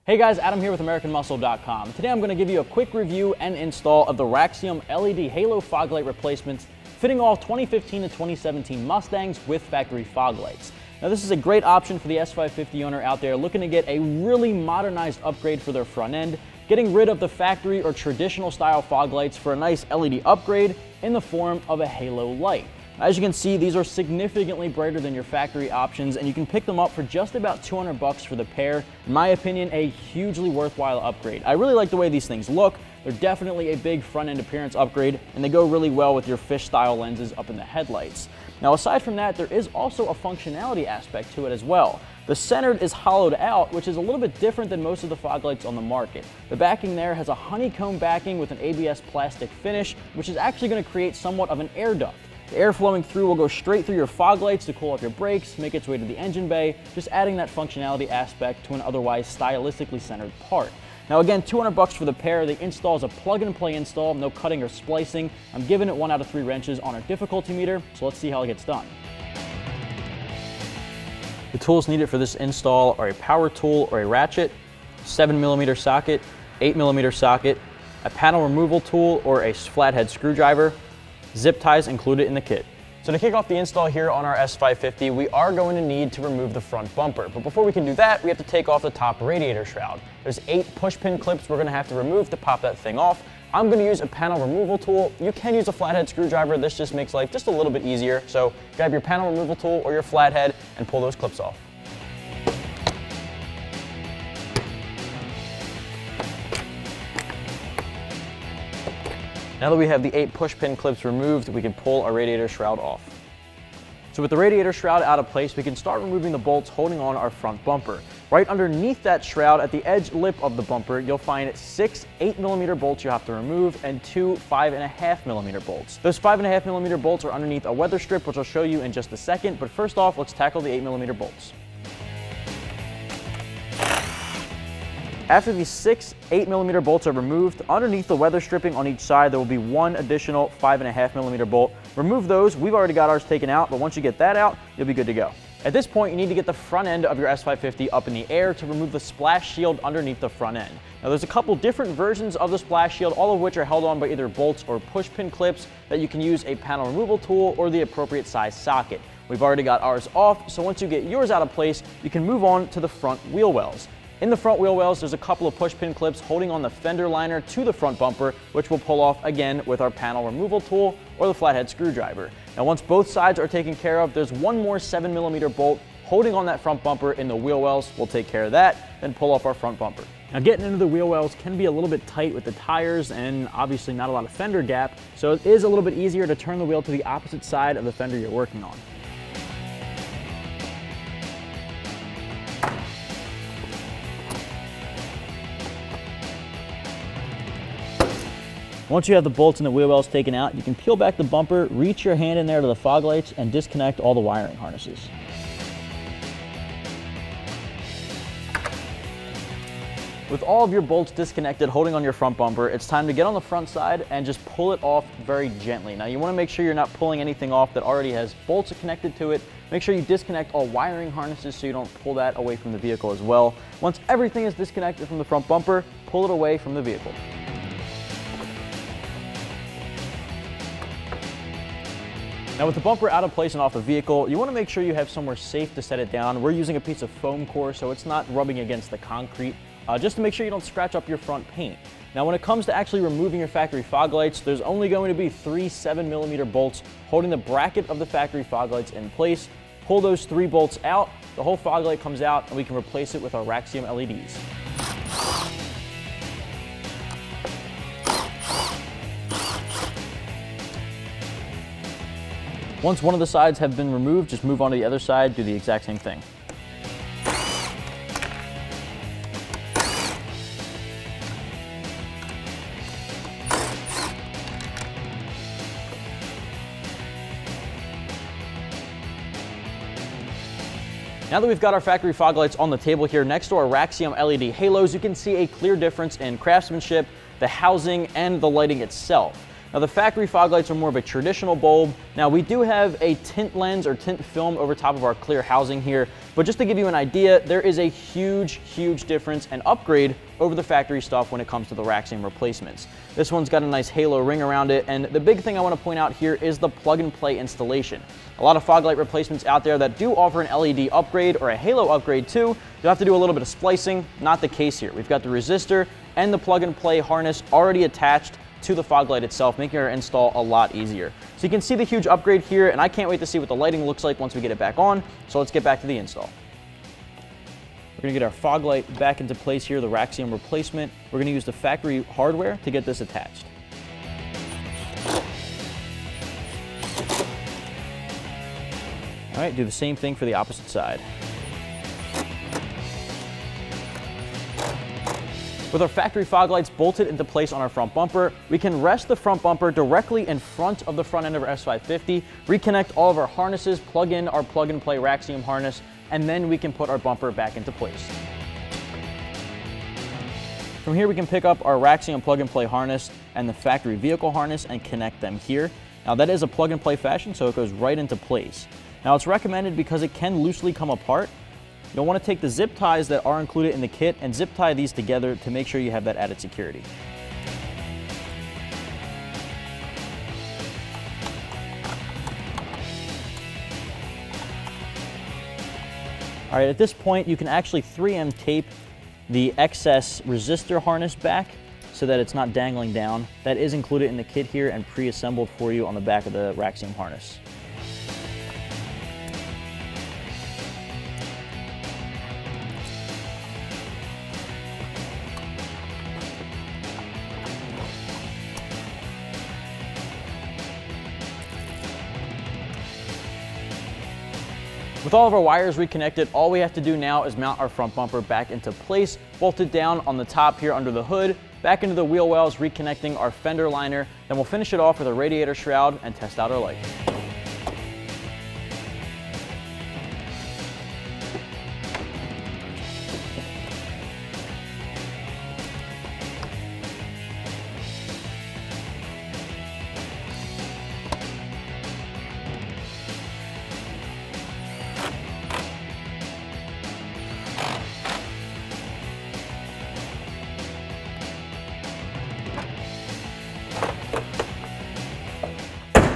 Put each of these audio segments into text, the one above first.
Hey guys, Adam here with AmericanMuscle.com. Today I'm going to give you a quick review and install of the Raxiom LED Halo fog light replacements fitting all 2015 to 2017 Mustangs with factory fog lights. Now this is a great option for the S550 owner out there looking to get a really modernized upgrade for their front end, getting rid of the factory or traditional style fog lights for a nice LED upgrade in the form of a Halo light. As you can see, these are significantly brighter than your factory options, and you can pick them up for just about 200 bucks for the pair. In my opinion, a hugely worthwhile upgrade. I really like the way these things look. They're definitely a big front end appearance upgrade, and they go really well with your fish style lenses up in the headlights. Now aside from that, there is also a functionality aspect to it as well. The center is hollowed out, which is a little bit different than most of the fog lights on the market. The backing there has a honeycomb backing with an ABS plastic finish, which is actually going to create somewhat of an air duct. The air flowing through will go straight through your fog lights to cool off your brakes, make its way to the engine bay, just adding that functionality aspect to an otherwise stylistically centered part. Now again, 200 bucks for the pair. The install is a plug-and-play install, no cutting or splicing. I'm giving it 1 out of 3 wrenches on our difficulty meter, so let's see how it gets done. The tools needed for this install are a power tool or a ratchet, 7mm socket, 8mm socket, a panel removal tool or a flathead screwdriver, zip ties included in the kit. So to kick off the install here on our S550, we are going to need to remove the front bumper. But before we can do that, we have to take off the top radiator shroud. There's 8 push pin clips we're going to have to remove to pop that thing off. I'm going to use a panel removal tool. You can use a flathead screwdriver. This just makes life just a little bit easier. So grab your panel removal tool or your flathead and pull those clips off. Now that we have the 8 push pin clips removed, we can pull our radiator shroud off. So with the radiator shroud out of place, we can start removing the bolts holding on our front bumper. Right underneath that shroud, at the edge lip of the bumper, you'll find 6 8mm bolts you have to remove and 2 5.5mm bolts. Those 5.5mm bolts are underneath a weather strip, which I'll show you in just a second, but first off, let's tackle the 8mm bolts. After these 6 8mm bolts are removed, underneath the weather stripping on each side, there will be 1 additional 5.5mm bolt. Remove those. We've already got ours taken out, but once you get that out, you'll be good to go. At this point, you need to get the front end of your S550 up in the air to remove the splash shield underneath the front end. Now, there's a couple different versions of the splash shield, all of which are held on by either bolts or push pin clips that you can use a panel removal tool or the appropriate size socket. We've already got ours off, so once you get yours out of place, you can move on to the front wheel wells. In the front wheel wells, there's a couple of push pin clips holding on the fender liner to the front bumper, which we'll pull off again with our panel removal tool or the flathead screwdriver. Now once both sides are taken care of, there's 1 more 7mm bolt holding on that front bumper in the wheel wells. We'll take care of that, then pull off our front bumper. Now getting into the wheel wells can be a little bit tight with the tires and obviously not a lot of fender gap, so it is a little bit easier to turn the wheel to the opposite side of the fender you're working on. Once you have the bolts and the wheel wells taken out, you can peel back the bumper, reach your hand in there to the fog lights, and disconnect all the wiring harnesses. With all of your bolts disconnected holding on your front bumper, it's time to get on the front side and just pull it off very gently. Now you want to make sure you're not pulling anything off that already has bolts connected to it. Make sure you disconnect all wiring harnesses so you don't pull that away from the vehicle as well. Once everything is disconnected from the front bumper, pull it away from the vehicle. Now with the bumper out of place and off the vehicle, you want to make sure you have somewhere safe to set it down. We're using a piece of foam core so it's not rubbing against the concrete, just to make sure you don't scratch up your front paint. Now when it comes to actually removing your factory fog lights, there's only going to be 3 7mm bolts holding the bracket of the factory fog lights in place. Pull those 3 bolts out, the whole fog light comes out, and we can replace it with our Raxiom LEDs. Once one of the sides have been removed, just move on to the other side, do the exact same thing. Now that we've got our factory fog lights on the table here next to our Raxiom LED halos, you can see a clear difference in craftsmanship, the housing, and the lighting itself. Now the factory fog lights are more of a traditional bulb. Now we do have a tint lens or tint film over top of our clear housing here. But just to give you an idea, there is a huge difference and upgrade over the factory stuff when it comes to the Raxiom replacements. This one's got a nice halo ring around it, and the big thing I want to point out here is the plug-and-play installation. A lot of fog light replacements out there that do offer an LED upgrade or a halo upgrade too, you'll have to do a little bit of splicing. Not the case here. We've got the resistor and the plug-and-play harness already attached to the fog light itself, making our install a lot easier. So you can see the huge upgrade here, and I can't wait to see what the lighting looks like once we get it back on. So let's get back to the install. We're gonna get our fog light back into place here, the Raxiom replacement. We're gonna use the factory hardware to get this attached. All right, do the same thing for the opposite side. With our factory fog lights bolted into place on our front bumper, we can rest the front bumper directly in front of the front end of our S550, reconnect all of our harnesses, plug in our plug-and-play Raxiom harness, and then we can put our bumper back into place. From here, we can pick up our Raxiom plug-and-play harness and the factory vehicle harness and connect them here. Now that is a plug-and-play fashion, so it goes right into place. Now it's recommended because it can loosely come apart. You'll want to take the zip ties that are included in the kit and zip tie these together to make sure you have that added security. All right, at this point, you can actually 3M tape the excess resistor harness back so that it's not dangling down. That is included in the kit here and pre-assembled for you on the back of the Raxiom harness. With all of our wires reconnected, all we have to do now is mount our front bumper back into place, bolt it down on the top here under the hood, back into the wheel wells, reconnecting our fender liner. Then we'll finish it off with a radiator shroud and test out our light.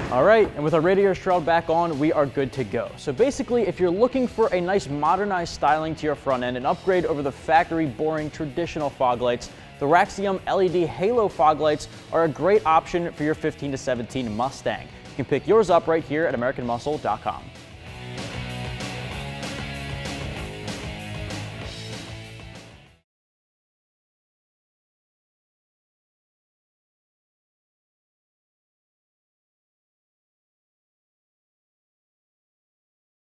All right, and with our radiator shroud back on, we are good to go. So basically, if you're looking for a nice modernized styling to your front end, an upgrade over the factory boring traditional fog lights, the Raxiom LED Halo fog lights are a great option for your 15 to 17 Mustang. You can pick yours up right here at AmericanMuscle.com.